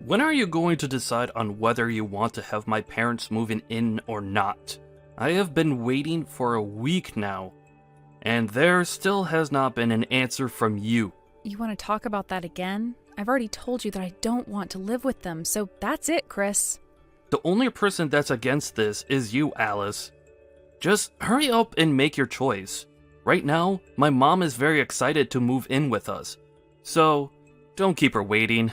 When are you going to decide on whether you want to have my parents moving in or not? I have been waiting for a week now, and there still has not been an answer from you. You want to talk about that again? I've already told you that I don't want to live with them, so that's it, Chris. The only person that's against this is you, Alice. Just hurry up and make your choice. Right now, my mom is very excited to move in with us. So, don't keep her waiting.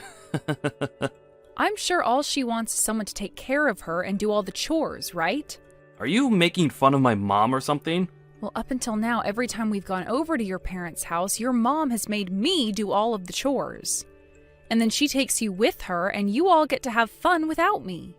I'm sure all she wants is someone to take care of her and do all the chores, right? Are you making fun of my mom or something? Well, up until now, every time we've gone over to your parents' house, your mom has made me do all of the chores. And then she takes you with her, and you all get to have fun without me.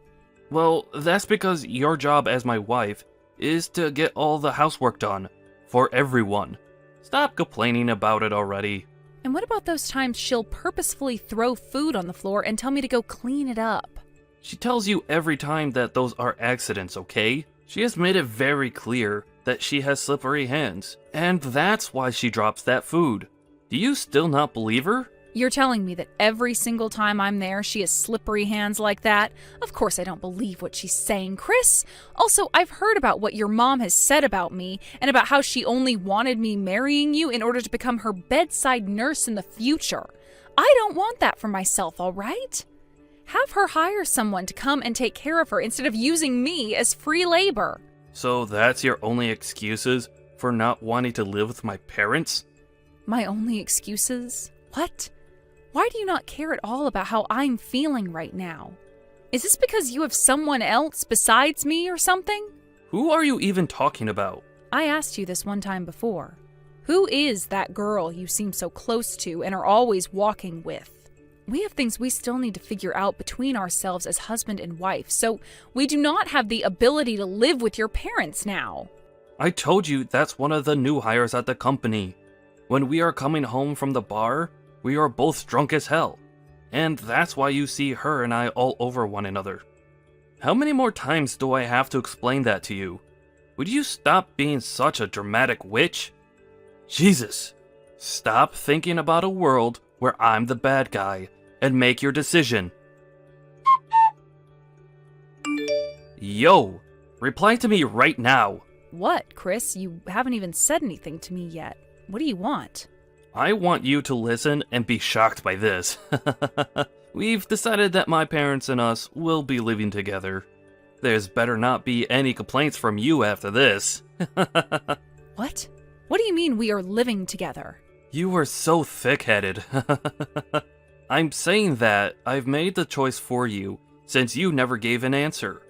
Well, that's because your job as my wife is to get all the housework done. For everyone. Stop complaining about it already. And what about those times she'll purposefully throw food on the floor and tell me to go clean it up? She tells you every time that those are accidents, okay? She has made it very clear that she has slippery hands, and that's why she drops that food. Do you still not believe her? You're telling me that every single time I'm there, she has slippery hands like that? Of course I don't believe what she's saying, Chris. Also, I've heard about what your mom has said about me, and about how she only wanted me marrying you in order to become her bedside nurse in the future. I don't want that for myself, all right? Have her hire someone to come and take care of her instead of using me as free labor. So that's your only excuses for not wanting to live with my parents? My only excuses? What? Why do you not care at all about how I'm feeling right now? Is this because you have someone else besides me or something? Who are you even talking about? I asked you this one time before. Who is that girl you seem so close to and are always walking with? We have things we still need to figure out between ourselves as husband and wife, so we do not have the ability to live with your parents now. I told you that's one of the new hires at the company. When we are coming home from the bar, we are both drunk as hell. And that's why you see her and I all over one another. How many more times do I have to explain that to you? Would you stop being such a dramatic witch? Jesus. Stop thinking about a world where I'm the bad guy and make your decision. Yo, reply to me right now. What, Chris? You haven't even said anything to me yet. What do you want? I want you to listen and be shocked by this. We've decided that my parents and us will be living together. There's better not be any complaints from you after this. What? What do you mean we are living together? You are so thick-headed. I'm saying that I've made the choice for you, since you never gave an answer.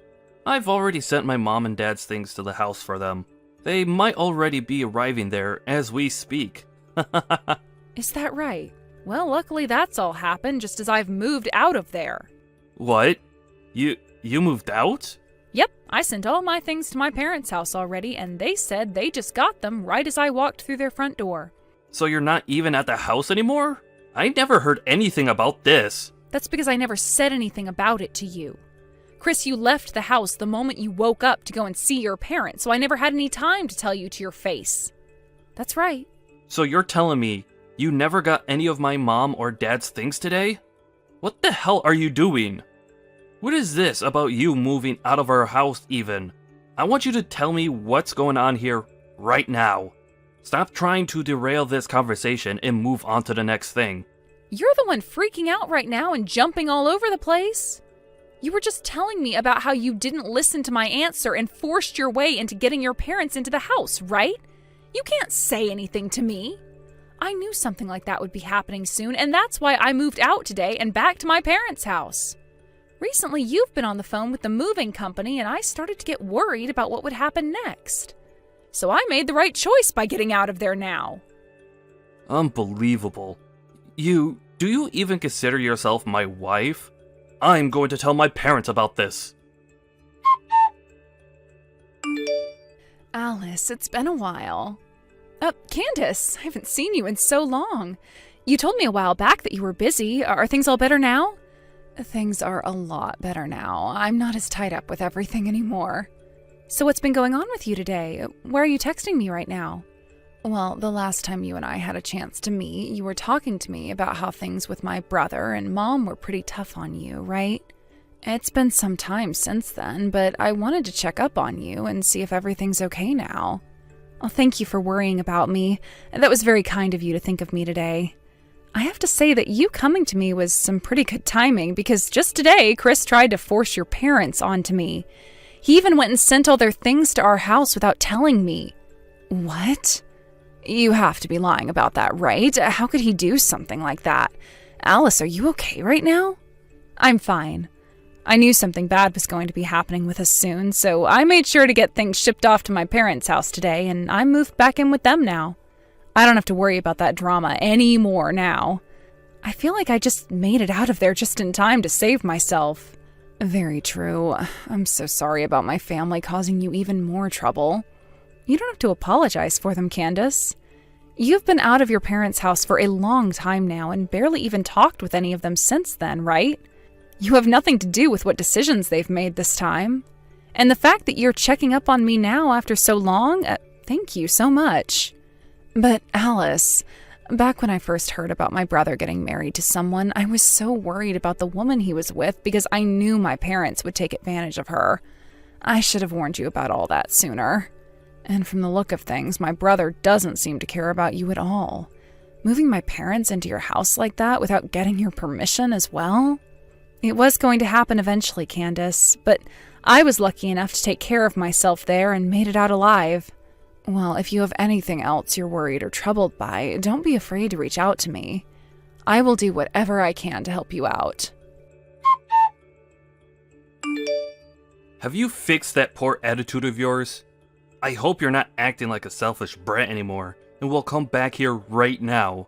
I've already sent my mom and dad's things to the house for them. They might already be arriving there as we speak. Is that right? Well, luckily that's all happened just as I've moved out of there. What? You moved out? Yep, I sent all my things to my parents' house already, and they said they just got them right as I walked through their front door. So you're not even at the house anymore? I never heard anything about this. That's because I never said anything about it to you. Chris, you left the house the moment you woke up to go and see your parents, so I never had any time to tell you to your face. That's right. So you're telling me you never got any of my mom or dad's things today? What the hell are you doing? What is this about you moving out of our house even? I want you to tell me what's going on here right now. Stop trying to derail this conversation and move on to the next thing. You're the one freaking out right now and jumping all over the place. You were just telling me about how you didn't listen to my answer and forced your way into getting your parents into the house, right? You can't say anything to me. I knew something like that would be happening soon, and that's why I moved out today and back to my parents' house. Recently, you've been on the phone with the moving company, and I started to get worried about what would happen next. So I made the right choice by getting out of there now. Unbelievable. Do you even consider yourself my wife? I'm going to tell my parents about this. Alice, it's been a while. Candace, I haven't seen you in so long. You told me a while back that you were busy. Are things all better now? Things are a lot better now. I'm not as tied up with everything anymore. So what's been going on with you today? Where are you texting me right now? Well, the last time you and I had a chance to meet, you were talking to me about how things with my brother and Mom were pretty tough on you, right? It's been some time since then, but I wanted to check up on you and see if everything's okay now. Oh, thank you for worrying about me. That was very kind of you to think of me today. I have to say that you coming to me was some pretty good timing because just today, Chris tried to force your parents onto me. He even went and sent all their things to our house without telling me. What? You have to be lying about that, right? How could he do something like that? Alice, are you okay right now? I'm fine. I knew something bad was going to be happening with us soon, so I made sure to get things shipped off to my parents' house today, and I moved back in with them now. I don't have to worry about that drama anymore now. I feel like I just made it out of there just in time to save myself. Very true. I'm so sorry about my family causing you even more trouble. You don't have to apologize for them, Candace. You've been out of your parents' house for a long time now and barely even talked with any of them since then, right? You have nothing to do with what decisions they've made this time. And the fact that you're checking up on me now after so long, thank you so much. But Alice, back when I first heard about my brother getting married to someone, I was so worried about the woman he was with because I knew my parents would take advantage of her. I should have warned you about all that sooner. And from the look of things, my brother doesn't seem to care about you at all. Moving my parents into your house like that without getting your permission as well? It was going to happen eventually, Candace, but I was lucky enough to take care of myself there and made it out alive. Well, if you have anything else you're worried or troubled by, don't be afraid to reach out to me. I will do whatever I can to help you out. Have you fixed that poor attitude of yours? I hope you're not acting like a selfish brat anymore, and will come back here right now.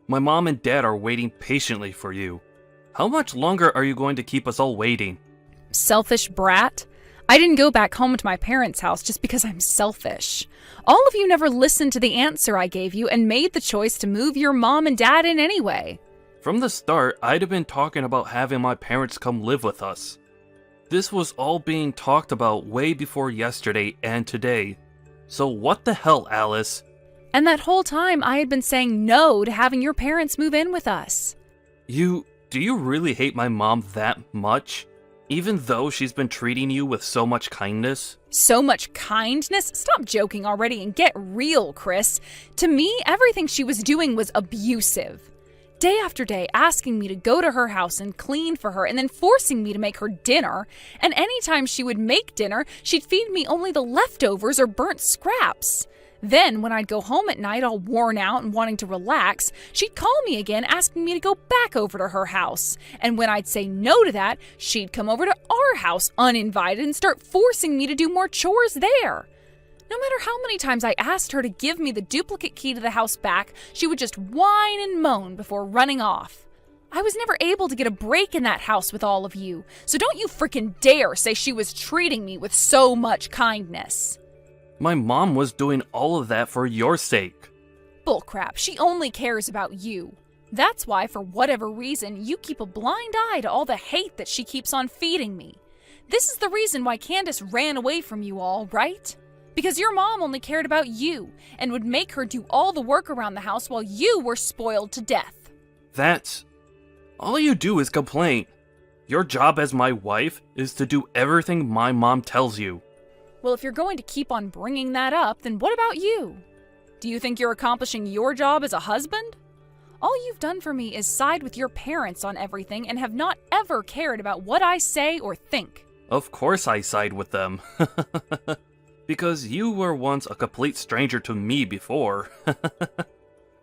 My mom and dad are waiting patiently for you. How much longer are you going to keep us all waiting? Selfish brat? I didn't go back home to my parents' house just because I'm selfish. All of you never listened to the answer I gave you and made the choice to move your mom and dad in anyway. From the start, I'd have been talking about having my parents come live with us. This was all being talked about way before yesterday and today. So what the hell, Alice? And that whole time I had been saying no to having your parents move in with us. Do you really hate my mom that much? Even though she's been treating you with so much kindness? So much kindness? Stop joking already and get real, Chris. To me, everything she was doing was abusive. Day after day, asking me to go to her house and clean for her and then forcing me to make her dinner. And anytime she would make dinner, she'd feed me only the leftovers or burnt scraps. Then, when I'd go home at night all worn out and wanting to relax, she'd call me again asking me to go back over to her house. And when I'd say no to that, she'd come over to our house uninvited and start forcing me to do more chores there. No matter how many times I asked her to give me the duplicate key to the house back, she would just whine and moan before running off. I was never able to get a break in that house with all of you, so don't you frickin' dare say she was treating me with so much kindness. My mom was doing all of that for your sake. Bullcrap, she only cares about you. That's why, for whatever reason, you keep a blind eye to all the hate that she keeps on feeding me. This is the reason why Candace ran away from you all, right? Because your mom only cared about you and would make her do all the work around the house while you were spoiled to death. All you do is complain. Your job as my wife is to do everything my mom tells you. Well, if you're going to keep on bringing that up, then what about you? Do you think you're accomplishing your job as a husband? All you've done for me is side with your parents on everything and have not ever cared about what I say or think. Of course I side with them. Because you were once a complete stranger to me before.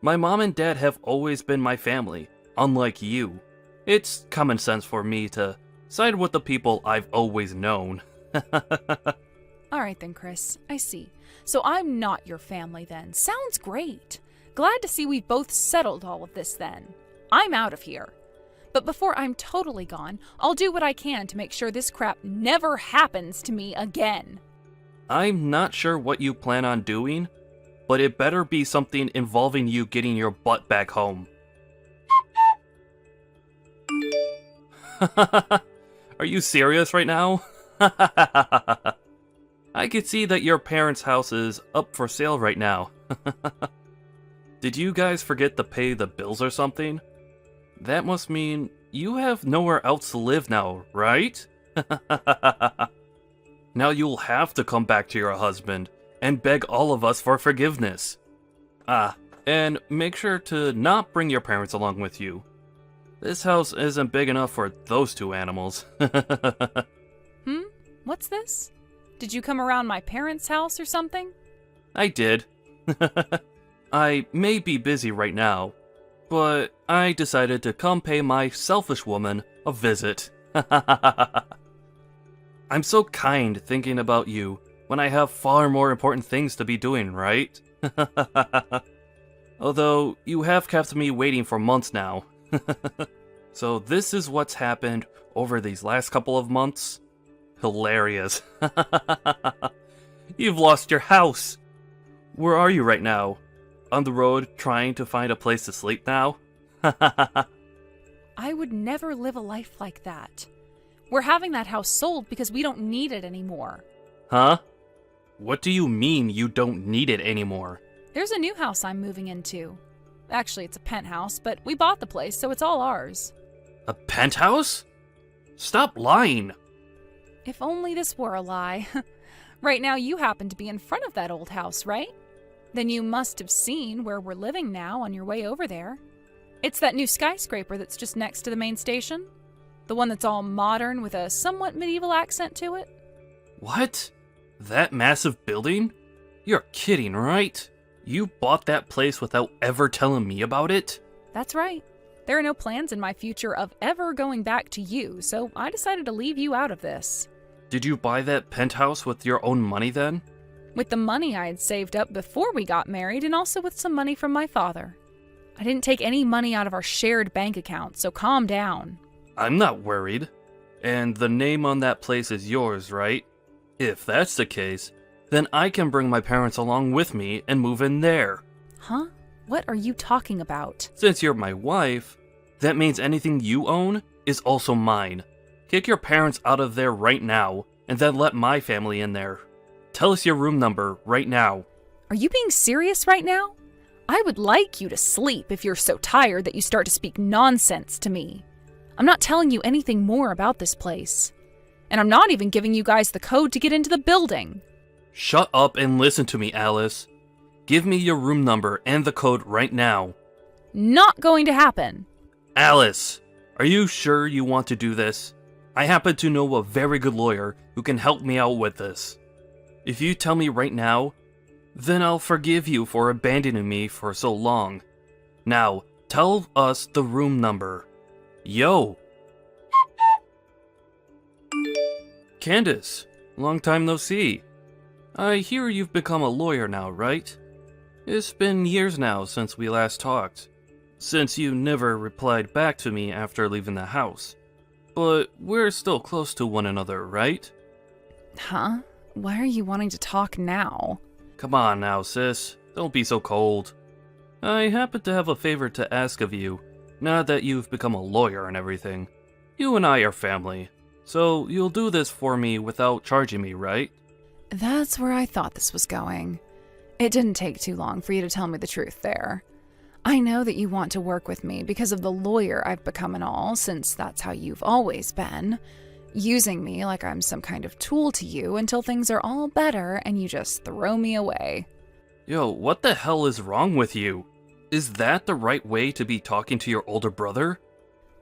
My mom and dad have always been my family, unlike you. It's common sense for me to side with the people I've always known. Alright then, Chris, I see. So I'm not your family then. Sounds great. Glad to see we've both settled all of this then. I'm out of here. But before I'm totally gone, I'll do what I can to make sure this crap never happens to me again. I'm not sure what you plan on doing, but it better be something involving you getting your butt back home. Are you serious right now? I could see that your parents' house is up for sale right now. Did you guys forget to pay the bills or something? That must mean you have nowhere else to live now, right? Now you'll have to come back to your husband and beg all of us for forgiveness. Ah, and make sure to not bring your parents along with you. This house isn't big enough for those two animals. What's this? Did you come around my parents' house or something? I did. I may be busy right now, but I decided to come pay my selfish woman a visit. I'm so kind thinking about you when I have far more important things to be doing, right? Although, you have kept me waiting for months now. So this is what's happened over these last couple of months? Hilarious. You've lost your house. Where are you right now? On the road trying to find a place to sleep now? I would never live a life like that. We're having that house sold because we don't need it anymore. Huh? What do you mean you don't need it anymore? There's a new house I'm moving into. Actually, it's a penthouse, but we bought the place, so it's all ours. A penthouse? Stop lying. If only this were a lie. Right now, you happen to be in front of that old house, right? Then you must have seen where we're living now on your way over there. It's that new skyscraper that's just next to the main station. The one that's all modern with a somewhat medieval accent to it. What? That massive building? You're kidding, right? You bought that place without ever telling me about it? That's right. There are no plans in my future of ever going back to you, so I decided to leave you out of this. Did you buy that penthouse with your own money then? With the money I had saved up before we got married, and also with some money from my father. I didn't take any money out of our shared bank account, so calm down. I'm not worried. And the name on that place is yours, right? If that's the case, then I can bring my parents along with me and move in there. Huh? What are you talking about? Since you're my wife, that means anything you own is also mine. Kick your parents out of there right now, and then let my family in there. Tell us your room number right now. Are you being serious right now? I would like you to sleep if you're so tired that you start to speak nonsense to me. I'm not telling you anything more about this place. And I'm not even giving you guys the code to get into the building. Shut up and listen to me, Alice. Give me your room number and the code right now. Not going to happen. Alice, are you sure you want to do this? I happen to know a very good lawyer who can help me out with this. If you tell me right now, then I'll forgive you for abandoning me for so long. Now, tell us the room number. Yo! Candace, long time no see. I hear you've become a lawyer now, right? It's been years now since we last talked, since you never replied back to me after leaving the house. But we're still close to one another, right? Huh? Why are you wanting to talk now? Come on now, sis. Don't be so cold. I happen to have a favor to ask of you, now that you've become a lawyer and everything. You and I are family, so you'll do this for me without charging me, right? That's where I thought this was going. It didn't take too long for you to tell me the truth there. I know that you want to work with me because of the lawyer I've become and all, since that's how you've always been. Using me like I'm some kind of tool to you until things are all better and you just throw me away. Yo, what the hell is wrong with you? Is that the right way to be talking to your older brother?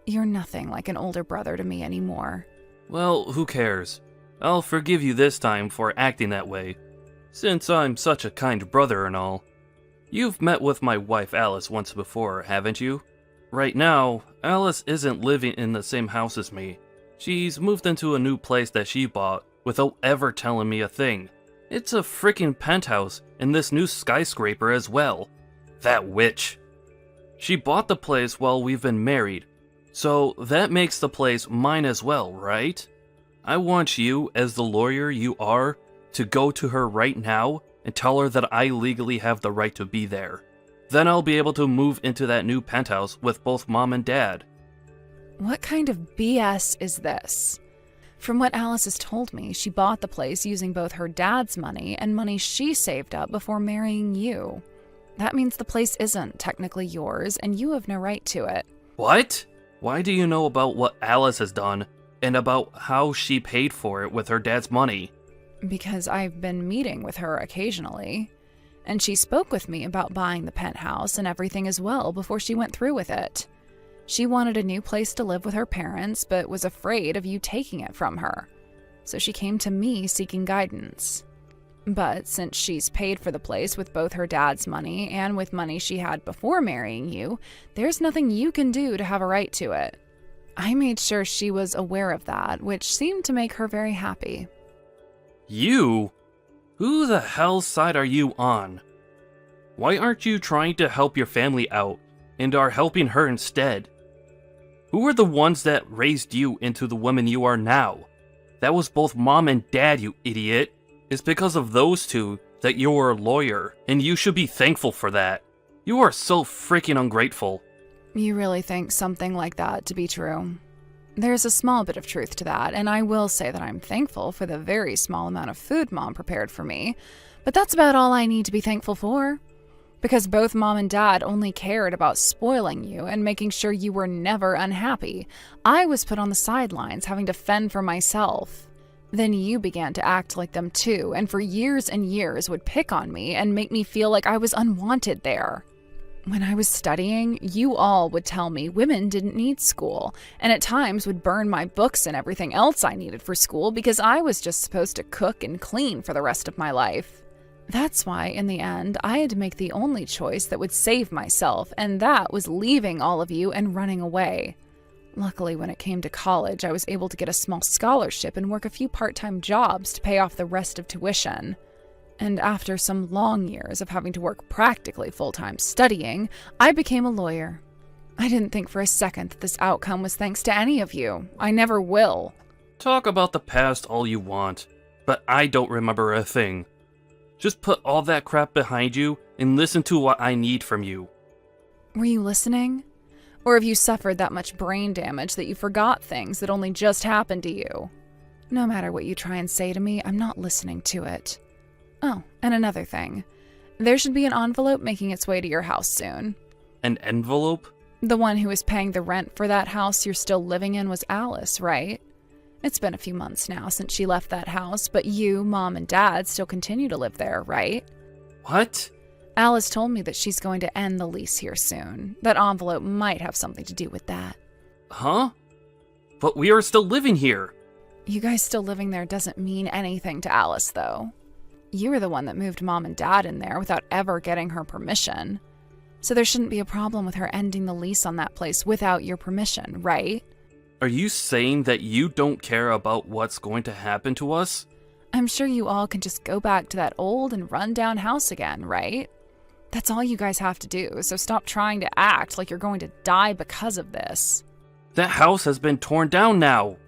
You're nothing like an older brother to me anymore. Well, who cares? I'll forgive you this time for acting that way, since I'm such a kind brother and all. You've met with my wife Alice once before, haven't you? Right now, Alice isn't living in the same house as me. She's moved into a new place that she bought without ever telling me a thing. It's a freaking penthouse in this new skyscraper as well. That witch. She bought the place while we've been married, so that makes the place mine as well, right? I want you, as the lawyer you are, to go to her right now and tell her that I legally have the right to be there. Then I'll be able to move into that new penthouse with both mom and dad. What kind of BS is this? From what Alice has told me, she bought the place using both her dad's money and money she saved up before marrying you. That means the place isn't technically yours, and you have no right to it. What? Why do you know about what Alice has done, and about how she paid for it with her dad's money? Because I've been meeting with her occasionally, and she spoke with me about buying the penthouse and everything as well before she went through with it. She wanted a new place to live with her parents, but was afraid of you taking it from her. So she came to me seeking guidance. But since she's paid for the place with both her dad's money and with money she had before marrying you, there's nothing you can do to have a right to it. I made sure she was aware of that, which seemed to make her very happy. You? Who the hell's side are you on? Why aren't you trying to help your family out, and are helping her instead? Who were the ones that raised you into the woman you are now? That was both mom and dad, you idiot. It's because of those two that you're a lawyer, and you should be thankful for that. You are so freaking ungrateful. You really think something like that to be true? There's a small bit of truth to that, and I will say that I'm thankful for the very small amount of food Mom prepared for me, but that's about all I need to be thankful for. Because both Mom and Dad only cared about spoiling you and making sure you were never unhappy. I was put on the sidelines, having to fend for myself. Then you began to act like them too, and for years and years would pick on me and make me feel like I was unwanted there. When I was studying, you all would tell me women didn't need school, and at times would burn my books and everything else I needed for school because I was just supposed to cook and clean for the rest of my life. That's why, in the end, I had to make the only choice that would save myself, and that was leaving all of you and running away. Luckily, when it came to college, I was able to get a small scholarship and work a few part-time jobs to pay off the rest of tuition. And after some long years of having to work practically full-time studying, I became a lawyer. I didn't think for a second that this outcome was thanks to any of you. I never will. Talk about the past all you want, but I don't remember a thing. Just put all that crap behind you and listen to what I need from you. Were you listening? Or have you suffered that much brain damage that you forgot things that only just happened to you? No matter what you try and say to me, I'm not listening to it. Oh, and another thing. There should be an envelope making its way to your house soon. An envelope? The one who was paying the rent for that house you're still living in was Alice, right? It's been a few months now since she left that house, but you, Mom, and Dad still continue to live there, right? What? Alice told me that she's going to end the lease here soon. That envelope might have something to do with that. Huh? But we are still living here. You guys still living there doesn't mean anything to Alice, though. You were the one that moved Mom and Dad in there without ever getting her permission. So there shouldn't be a problem with her ending the lease on that place without your permission, right? Are you saying that you don't care about what's going to happen to us? I'm sure you all can just go back to that old and run-down house again, right? That's all you guys have to do, so stop trying to act like you're going to die because of this. That house has been torn down now.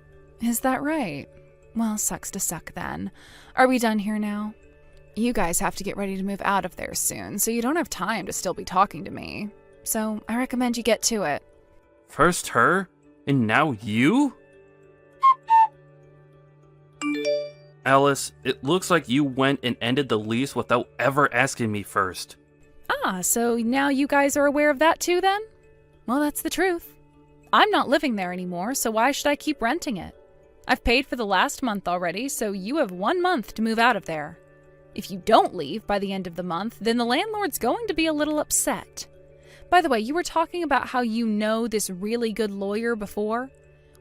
Is that right? Well, sucks to suck then. Are we done here now? You guys have to get ready to move out of there soon, so you don't have time to still be talking to me. So I recommend you get to it. First her, and now you? Alice, it looks like you went and ended the lease without ever asking me first. Ah, so now you guys are aware of that too then? Well, that's the truth. I'm not living there anymore, so why should I keep renting it? I've paid for the last month already, so you have 1 month to move out of there. If you don't leave by the end of the month, then the landlord's going to be a little upset. By the way, you were talking about how you know this really good lawyer before.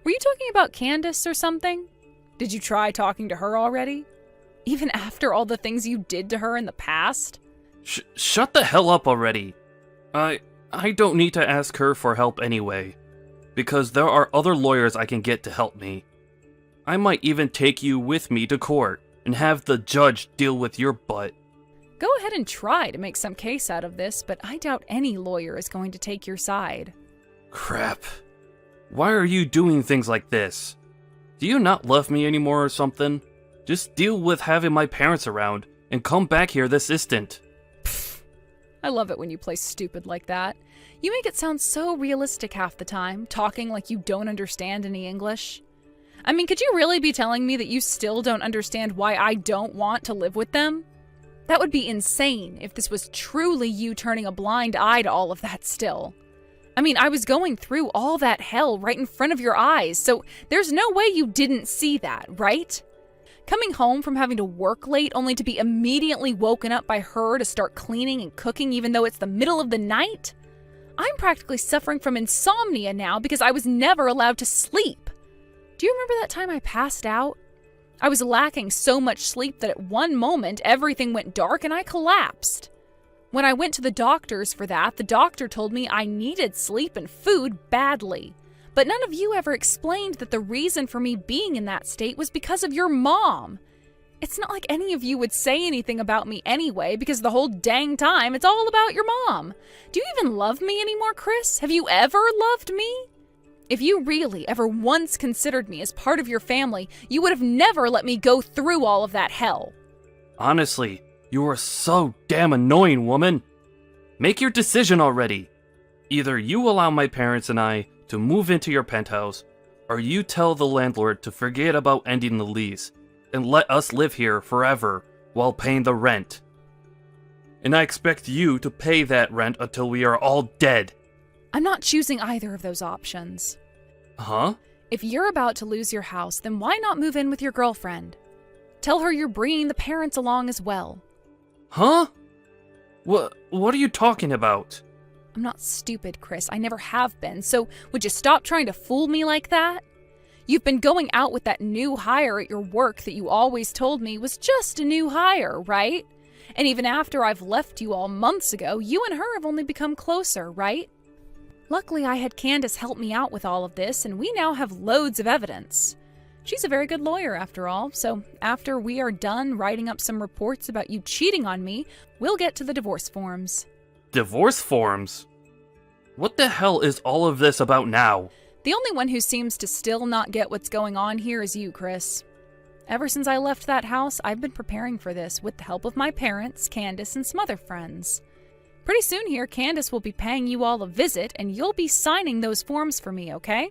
Were you talking about Candace or something? Did you try talking to her already? Even after all the things you did to her in the past? Shut the hell up already. I don't need to ask her for help anyway, because there are other lawyers I can get to help me. I might even take you with me to court and have the judge deal with your butt. Go ahead and try to make some case out of this, but I doubt any lawyer is going to take your side. Crap. Why are you doing things like this? Do you not love me anymore or something? Just deal with having my parents around and come back here this instant. Pfft. I love it when you play stupid like that. You make it sound so realistic half the time, talking like you don't understand any English. I mean, could you really be telling me that you still don't understand why I don't want to live with them? That would be insane if this was truly you turning a blind eye to all of that still. I mean, I was going through all that hell right in front of your eyes, so there's no way you didn't see that, right? Coming home from having to work late only to be immediately woken up by her to start cleaning and cooking even though it's the middle of the night? I'm practically suffering from insomnia now because I was never allowed to sleep. Do you remember that time I passed out? I was lacking so much sleep that at one moment everything went dark and I collapsed. When I went to the doctors for that, the doctor told me I needed sleep and food badly. But none of you ever explained that the reason for me being in that state was because of your mom. It's not like any of you would say anything about me anyway, because the whole dang time it's all about your mom. Do you even love me anymore, Chris? Have you ever loved me? If you really ever once considered me as part of your family, you would have never let me go through all of that hell. Honestly, you are so damn annoying, woman. Make your decision already. Either you allow my parents and I to move into your penthouse, or you tell the landlord to forget about ending the lease and let us live here forever while paying the rent. And I expect you to pay that rent until we are all dead. I'm not choosing either of those options. Huh? If you're about to lose your house, then why not move in with your girlfriend? Tell her you're bringing the parents along as well. Huh? What are you talking about? I'm not stupid, Chris. I never have been. So would you stop trying to fool me like that? You've been going out with that new hire at your work that you always told me was just a new hire, right? And even after I've left you all months ago, you and her have only become closer, right? Luckily, I had Candace help me out with all of this, and we now have loads of evidence. She's a very good lawyer, after all, so after we are done writing up some reports about you cheating on me, we'll get to the divorce forms. Divorce forms? What the hell is all of this about now? The only one who seems to still not get what's going on here is you, Chris. Ever since I left that house, I've been preparing for this with the help of my parents, Candace, and some other friends. Pretty soon here, Candace will be paying you all a visit, and you'll be signing those forms for me, okay?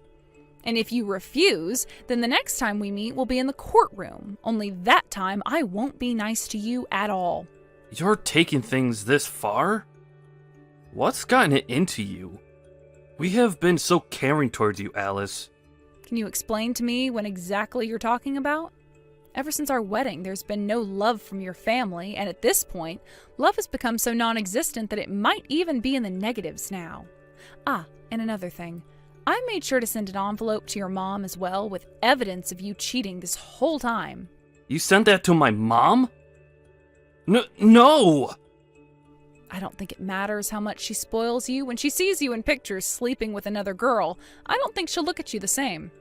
And if you refuse, then the next time we meet will be in the courtroom. Only that time, I won't be nice to you at all. You're taking things this far? What's gotten it into you? We have been so caring towards you, Alice. Can you explain to me what exactly you're talking about? Ever since our wedding, there's been no love from your family, and at this point, love has become so non-existent that it might even be in the negatives now. Ah, and another thing. I made sure to send an envelope to your mom as well with evidence of you cheating this whole time. You sent that to my mom? No! I don't think it matters how much she spoils you. When she sees you in pictures sleeping with another girl, I don't think she'll look at you the same.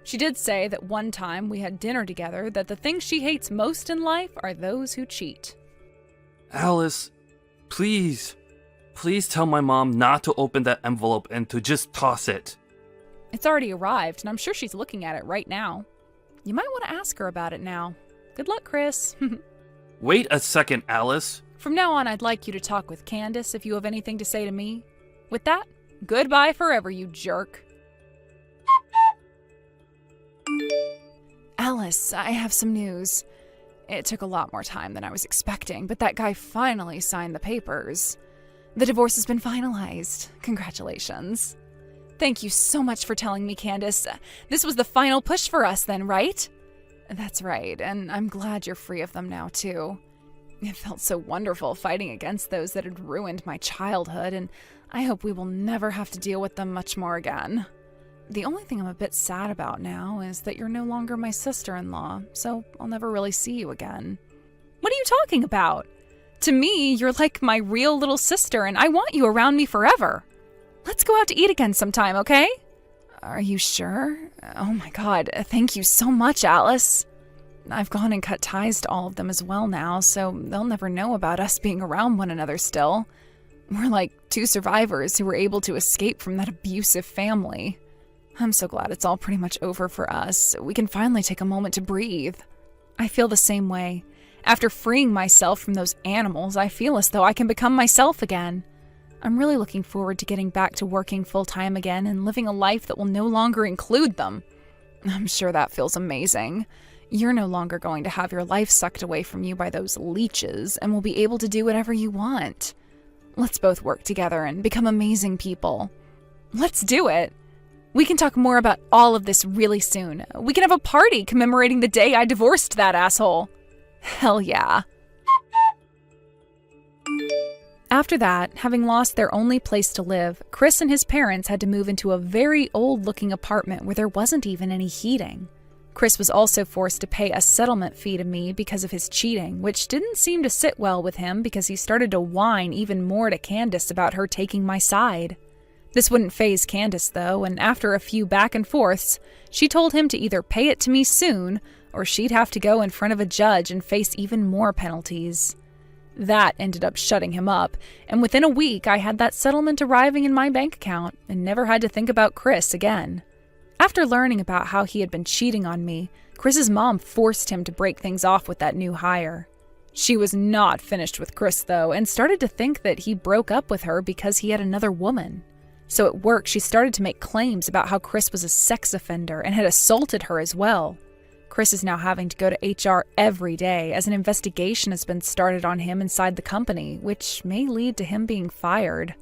She did say that one time we had dinner together that the things she hates most in life are those who cheat. Alice, please tell my mom not to open that envelope and to just toss it. It's already arrived, and I'm sure she's looking at it right now. You might want to ask her about it now. Good luck, Chris. Wait a second, Alice. From now on, I'd like you to talk with Candace if you have anything to say to me. With that, goodbye forever, you jerk. Alice, I have some news. It took a lot more time than I was expecting, but that guy finally signed the papers. The divorce has been finalized. Congratulations. Thank you so much for telling me, Candace. This was the final push for us then, right? That's right, and I'm glad you're free of them now, too. It felt so wonderful fighting against those that had ruined my childhood, and I hope we will never have to deal with them much more again. The only thing I'm a bit sad about now is that you're no longer my sister-in-law, so I'll never really see you again. What are you talking about? To me, you're like my real little sister, and I want you around me forever. Let's go out to eat again sometime, okay? Are you sure? Oh my god, thank you so much, Alice. I've gone and cut ties to all of them as well now, so they'll never know about us being around one another still. We're like two survivors who were able to escape from that abusive family. I'm so glad it's all pretty much over for us. We can finally take a moment to breathe. I feel the same way. After freeing myself from those animals, I feel as though I can become myself again. I'm really looking forward to getting back to working full-time again and living a life that will no longer include them. I'm sure that feels amazing. You're no longer going to have your life sucked away from you by those leeches and will be able to do whatever you want. Let's both work together and become amazing people. Let's do it. We can talk more about all of this really soon. We can have a party commemorating the day I divorced that asshole. Hell yeah. After that, having lost their only place to live, Chris and his parents had to move into a very old-looking apartment where there wasn't even any heating. Chris was also forced to pay a settlement fee to me because of his cheating, which didn't seem to sit well with him because he started to whine even more to Candace about her taking my side. This wouldn't faze Candace, though, and after a few back and forths, she told him to either pay it to me soon or she'd have to go in front of a judge and face even more penalties. That ended up shutting him up, and within a week I had that settlement arriving in my bank account and never had to think about Chris again. After learning about how he had been cheating on me, Chris's mom forced him to break things off with that new hire. She was not finished with Chris, though, and started to think that he broke up with her because he had another woman. So at work, she started to make claims about how Chris was a sex offender and had assaulted her as well. Chris is now having to go to HR every day as an investigation has been started on him inside the company, which may lead to him being fired.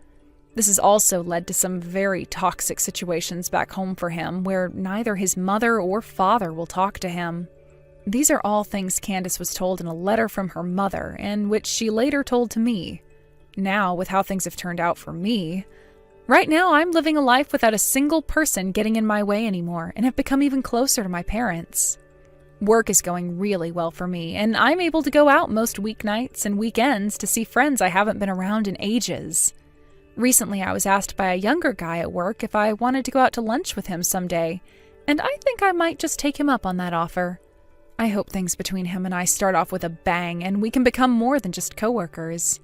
This has also led to some very toxic situations back home for him, where neither his mother or father will talk to him. These are all things Candace was told in a letter from her mother, and which she later told to me. Now, with how things have turned out for me, right now I'm living a life without a single person getting in my way anymore, and have become even closer to my parents. Work is going really well for me, and I'm able to go out most weeknights and weekends to see friends I haven't been around in ages. Recently, I was asked by a younger guy at work if I wanted to go out to lunch with him someday, and I think I might just take him up on that offer. I hope things between him and I start off with a bang and we can become more than just coworkers.